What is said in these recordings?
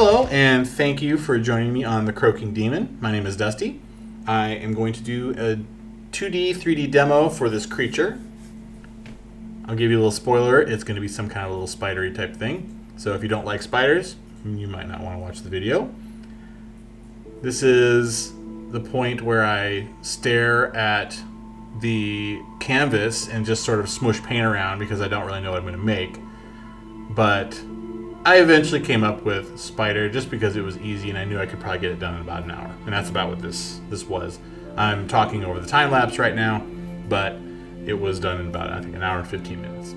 Hello, and thank you for joining me on the Croaking Demon. My name is Dusty. I am going to do a 2D, 3D demo for this creature. I'll give you a little spoiler. It's going to be some kind of little spidery type thing. So if you don't like spiders, you might not want to watch the video. This is the point where I stare at the canvas and just sort of smush paint around because I don't really know what I'm going to make. But I eventually came up with spider just because it was easy and I knew I could probably get it done in about an hour. And that's about what this was. I'm talking over the time lapse right now, but it was done in about, I think, an hour and 15 minutes.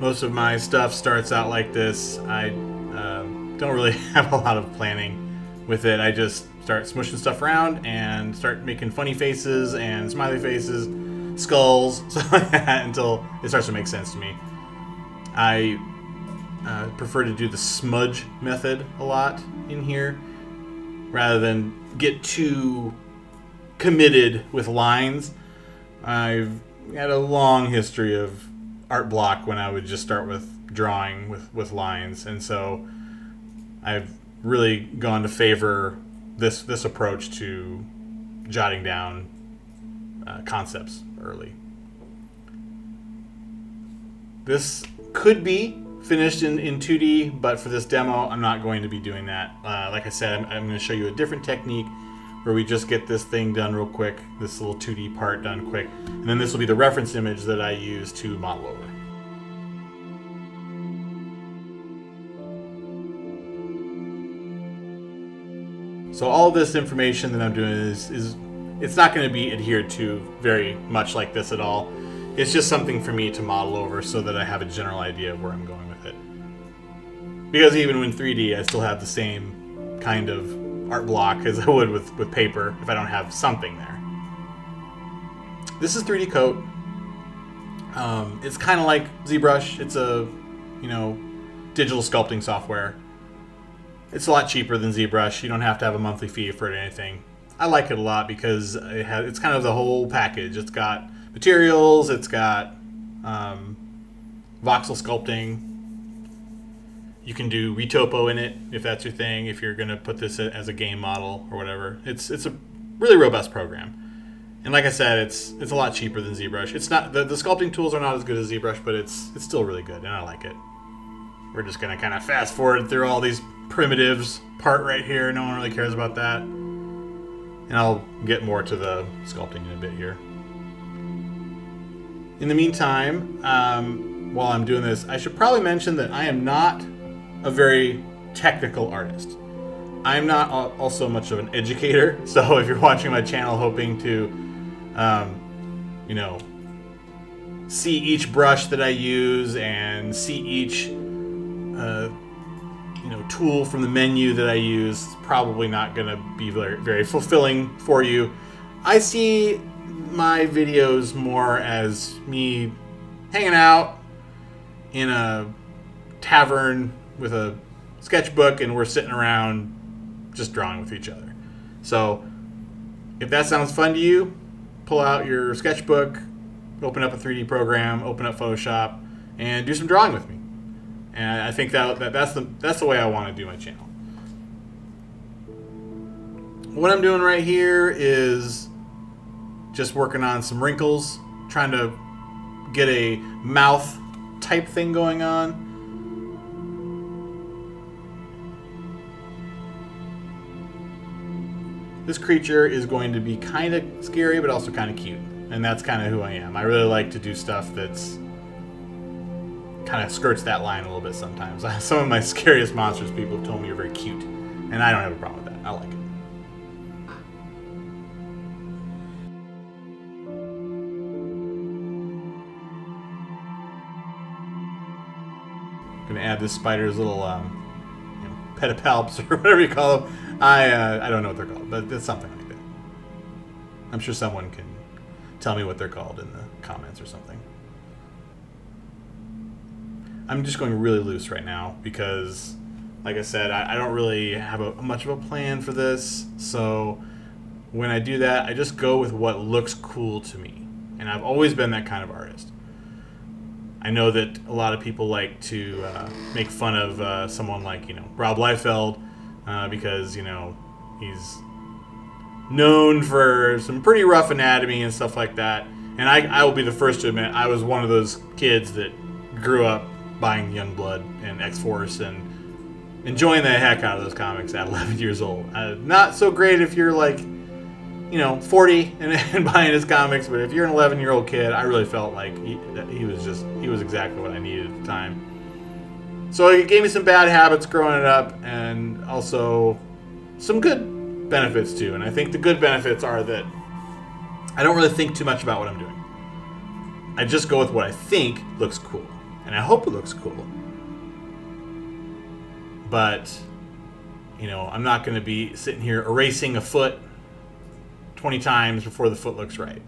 Most of my stuff starts out like this. I don't really have a lot of planning with it. I just start smushing stuff around and start making funny faces and smiley faces, skulls, stuff like that until it starts to make sense to me. I prefer to do the smudge method a lot in here rather than get too committed with lines. I've had a long history of art block when I would just start with drawing with lines, and so I've really gone to favor this approach to jotting down concepts early. This could be finished in 2D, but for this demo, I'm not going to be doing that. Like I said, I'm going to show you a different technique where we just get this thing done real quick, this little 2D part done quick, and then this will be the reference image that I use to model over. So all of this information that I'm doing is it's not going to be adhered to very much like this at all. It's just something for me to model over so that I have a general idea of where I'm going with it. Because even in 3D, I still have the same kind of art block as I would with paper if I don't have something there. This is 3D Coat. It's kind of like ZBrush. It's a, digital sculpting software. It's a lot cheaper than ZBrush. You don't have to have a monthly fee for it or anything. I like it a lot because it's kind of the whole package. It's got materials, it's got voxel sculpting. You can do retopo in it if that's your thing, if you're going to put this as a game model or whatever. It's a really robust program. And like I said, it's a lot cheaper than ZBrush. It's not the sculpting tools are not as good as ZBrush, but it's still really good and I like it. We're just going to kind of fast forward through all these primitives part right here. No one really cares about that. And I'll get more to the sculpting in a bit here. In the meantime, while I'm doing this, I should probably mention that I am not a very technical artist. I'm not also much of an educator, so if you're watching my channel hoping to, see each brush that I use and see each, tool from the menu that I use, it's probably not going to be very, very fulfilling for you. I see my videos more as me hanging out in a tavern with a sketchbook and we're sitting around just drawing with each other. So if that sounds fun to you, pull out your sketchbook, open up a 3D program, open up Photoshop, and do some drawing with me. And I think that's the way I want to do my channel. What I'm doing right here is just working on some wrinkles, trying to get a mouth type thing going on. This creature is going to be kind of scary, but also kind of cute. And that's kind of who I am. I really like to do stuff that's kind of skirts that line a little bit sometimes. Some of my scariest monsters people have told me are very cute. And I don't have a problem with that. I like it. Gonna add this spider's little pedipalps or whatever you call them. I don't know what they're called, but it's something like that. I'm sure someone can tell me what they're called in the comments or something. I'm just going really loose right now because, like I said, I don't really have much of a plan for this. So when I do that, I just go with what looks cool to me. And I've always been that kind of artist. I know that a lot of people like to make fun of someone like, Rob Liefeld, because, he's known for some pretty rough anatomy and stuff like that. And I will be the first to admit, I was one of those kids that grew up buying Youngblood and X-Force and enjoying the heck out of those comics at 11 years old. Not so great if you're like, 40 and buying his comics, but if you're an 11-year-old kid, I really felt like he was exactly what I needed at the time. So it gave me some bad habits growing up, and also some good benefits too. And I think the good benefits are that I don't really think too much about what I'm doing. I just go with what I think looks cool, and I hope it looks cool. But, I'm not going to be sitting here erasing a foot 20 times before the foot looks right.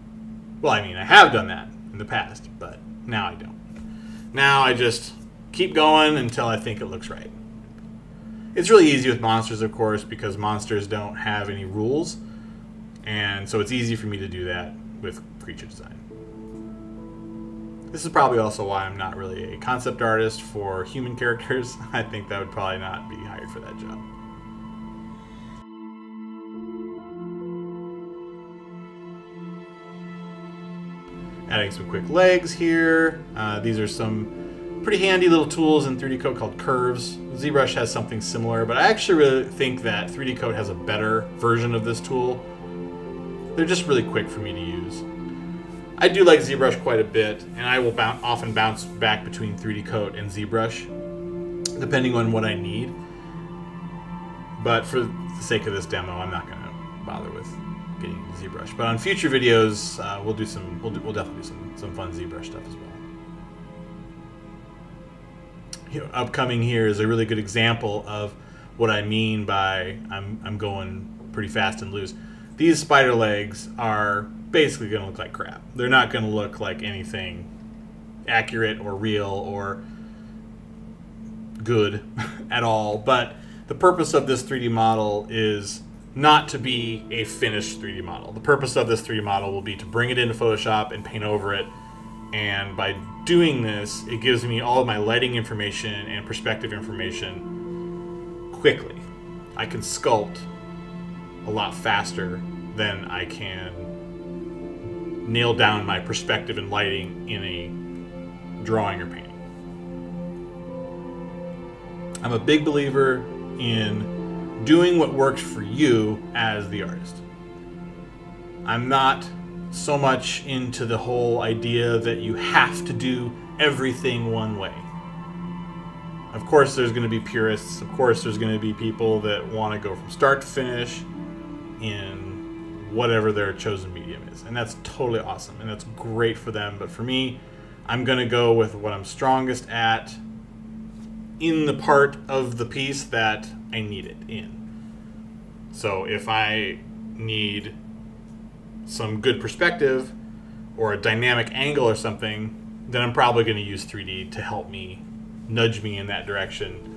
Well, I mean, I have done that in the past, but now I don't. Now I just keep going until I think it looks right. It's really easy with monsters, of course, because monsters don't have any rules, and so it's easy for me to do that with creature design. This is probably also why I'm not really a concept artist for human characters. I think that would probably not be hired for that job. Adding some quick legs here. These are some pretty handy little tools in 3D Coat called curves. ZBrush has something similar, but I actually really think that 3D Coat has a better version of this tool. They're just really quick for me to use. I do like ZBrush quite a bit, and I will often bounce back between 3D Coat and ZBrush, depending on what I need. But for the sake of this demo, I'm not going to bother with getting into ZBrush. But on future videos, we'll definitely do some fun ZBrush stuff as well. Upcoming here is a really good example of what I mean by I'm going pretty fast and loose. These spider legs are basically going to look like crap. They're not going to look like anything accurate or real or good at all. But the purpose of this 3D model is not to be a finished 3D model. The purpose of this 3D model will be to bring it into Photoshop and paint over it. And by doing this, it gives me all of my lighting information and perspective information quickly. I can sculpt a lot faster than I can nail down my perspective and lighting in a drawing or painting. I'm a big believer in doing what works for you as the artist. I'm not so much into the whole idea that you have to do everything one way. Of course there's going to be purists. Of course there's going to be people that want to go from start to finish in whatever their chosen medium is. And that's totally awesome. And that's great for them. But for me, I'm going to go with what I'm strongest at in the part of the piece that I need it in. So if I need some good perspective or a dynamic angle or something, then I'm probably going to use 3D to help me, nudge me in that direction.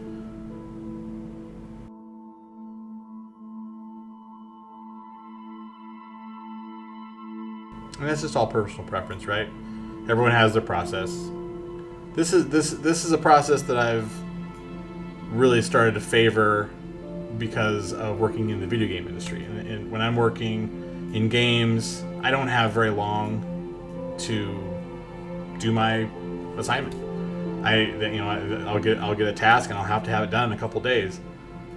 And that's just all personal preference, right? Everyone has their process. This is a process that I've really started to favor because of working in the video game industry. And when I'm working in games, I don't have very long to do my assignment. I'll get a task and I'll have to have it done in a couple days,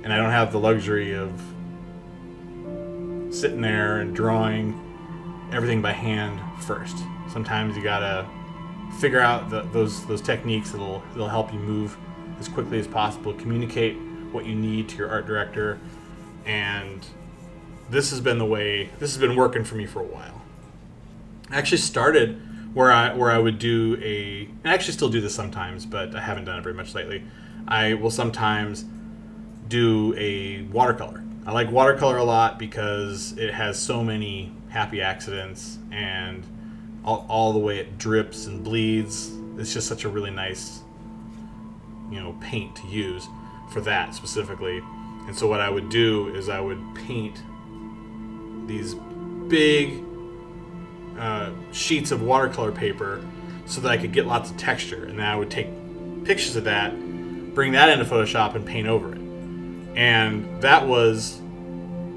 and I don't have the luxury of sitting there and drawing everything by hand first. Sometimes you gotta figure out those techniques that'll help you move as quickly as possible, communicate what you need to your art director, and this has been working for me for a while. I actually started where I would do and I actually still do this sometimes, but I haven't done it very much lately. I will sometimes do a watercolor. I like watercolor a lot because it has so many happy accidents, and all the way it drips and bleeds. It's just such a really nice, paint to use for that specifically. And so what I would do is I would paint these big sheets of watercolor paper so that I could get lots of texture. And then I would take pictures of that, bring that into Photoshop, and paint over it. And that was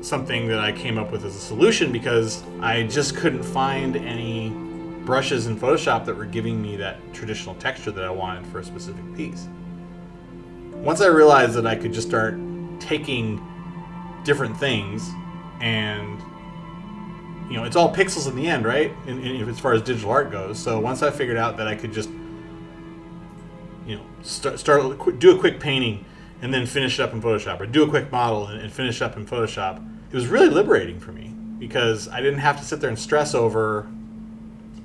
something that I came up with as a solution because I just couldn't find any brushes in Photoshop that were giving me that traditional texture that I wanted for a specific piece. Once I realized that I could just start taking different things and, you know, it's all pixels in the end, right? As far as digital art goes. So once I figured out that I could just, you know, do a quick painting and then finish it up in Photoshop, or do a quick model and finish up in Photoshop, it was really liberating for me because I didn't have to sit there and stress over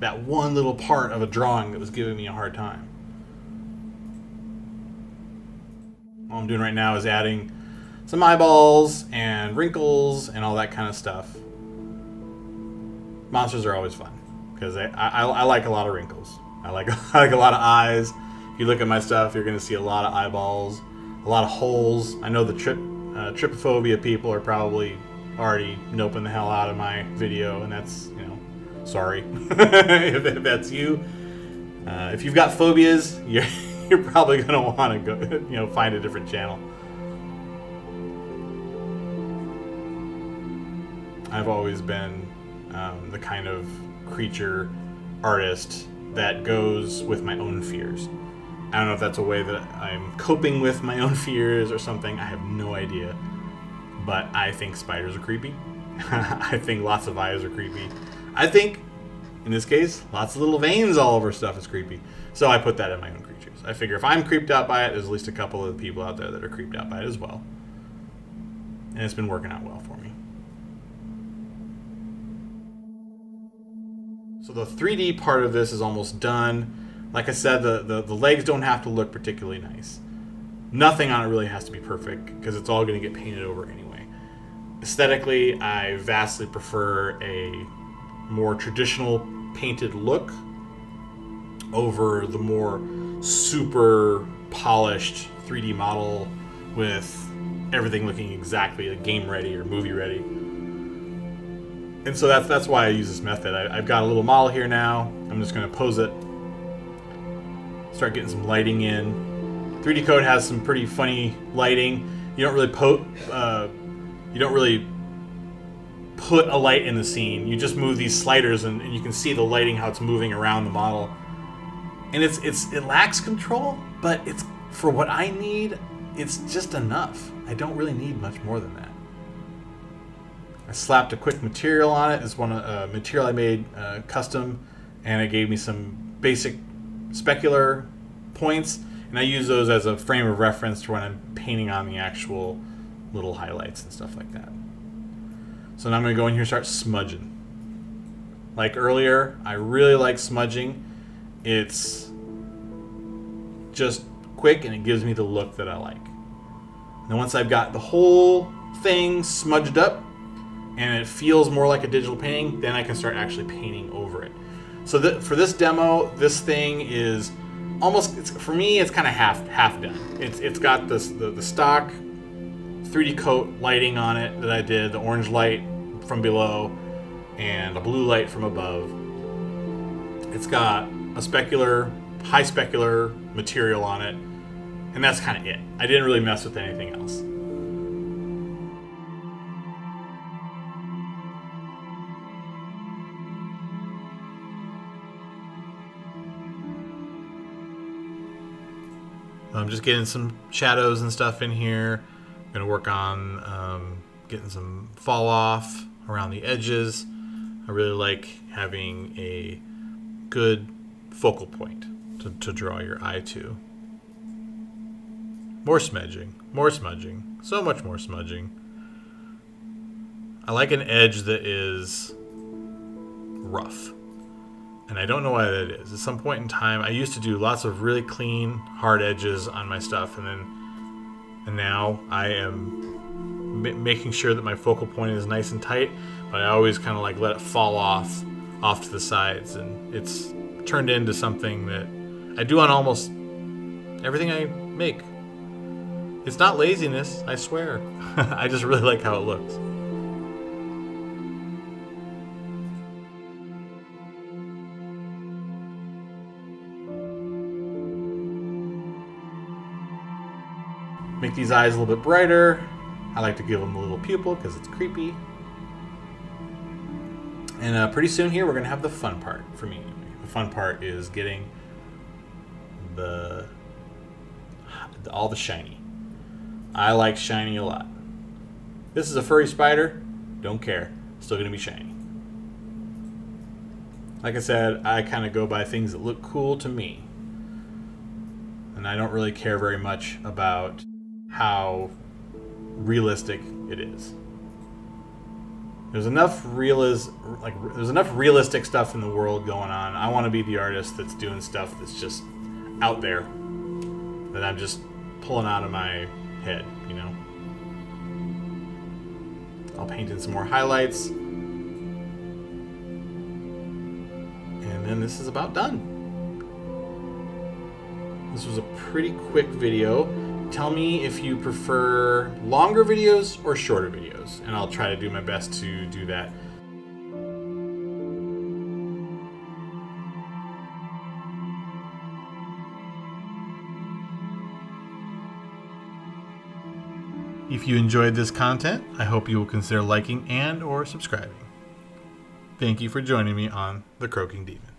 that one little part of a drawing that was giving me a hard time. All I'm doing right now is adding some eyeballs and wrinkles and all that kind of stuff. Monsters are always fun because I like a lot of wrinkles. I like a lot of eyes. If you look at my stuff, you're going to see a lot of eyeballs, a lot of holes. I know the trypophobia people are probably already noping the hell out of my video, and that's, you know, sorry if that's you. If you've got phobias, you're probably going to want to go, you know, find a different channel. I've always been the kind of creature artist that goes with my own fears. I don't know if that's a way that I'm coping with my own fears or something. I have no idea. But I think spiders are creepy. I think lots of eyes are creepy. I think, in this case, lots of little veins all over stuff is creepy. So I put that in my own creatures. I figure if I'm creeped out by it, there's at least a couple of people out there that are creeped out by it as well. And it's been working out well for me. So the 3D part of this is almost done. Like I said, the legs don't have to look particularly nice. Nothing on it really has to be perfect because it's all going to get painted over anyway. Aesthetically, I vastly prefer a more traditional painted look over the more super polished 3D model with everything looking exactly like game ready or movie ready. And so that's why I use this method. I've got a little model here now. I'm just going to pose it. Start getting some lighting in. 3D Code has some pretty funny lighting. You don't really put a light in the scene. You just move these sliders and you can see the lighting, how it's moving around the model. And it lacks control, but it's, for what I need, it's just enough. I don't really need much more than that. I slapped a quick material on it. It's one material I made custom, and it gave me some basic specular points, and I use those as a frame of reference to when I'm painting on the actual little highlights and stuff like that. So now I'm going to go in here and start smudging. Like earlier, I really like smudging. It's just quick and it gives me the look that I like. Now once I've got the whole thing smudged up and it feels more like a digital painting, then I can start actually painting over it. So for this demo, this thing is almost, for me, it's kind of half done. It's got the stock 3D coat lighting on it that I did, the orange light from below and a blue light from above. It's got a specular, high specular material on it, and that's kind of it. I didn't really mess with anything else. I'm just getting some shadows and stuff in here. I'm going to work on getting some fall off around the edges. I really like having a good focal point to draw your eye to. More smudging, so much more smudging. I like an edge that is rough. And I don't know why that is. At some point in time, I used to do lots of really clean, hard edges on my stuff, and now I am making sure that my focal point is nice and tight, but I always kind of like let it fall off to the sides, and it's turned into something that I do on almost everything I make. It's not laziness, I swear. I just really like how it looks. these eyes a little bit brighter. I like to give them a little pupil because it's creepy. And pretty soon here, we're going to have the fun part for me. The fun part is getting all the shiny. I like shiny a lot. This is a furry spider. Don't care. Still going to be shiny. Like I said, I kind of go by things that look cool to me. And I don't really care very much about how realistic it is. There's enough realistic stuff in the world going on. I want to be the artist that's doing stuff that's just out there, that I'm just pulling out of my head, you know. I'll paint in some more highlights, and then this is about done. This was a pretty quick video. Tell me if you prefer longer videos or shorter videos, and I'll try to do my best to do that. If you enjoyed this content, I hope you will consider liking and/or subscribing. Thank you for joining me on the Croaking Demon.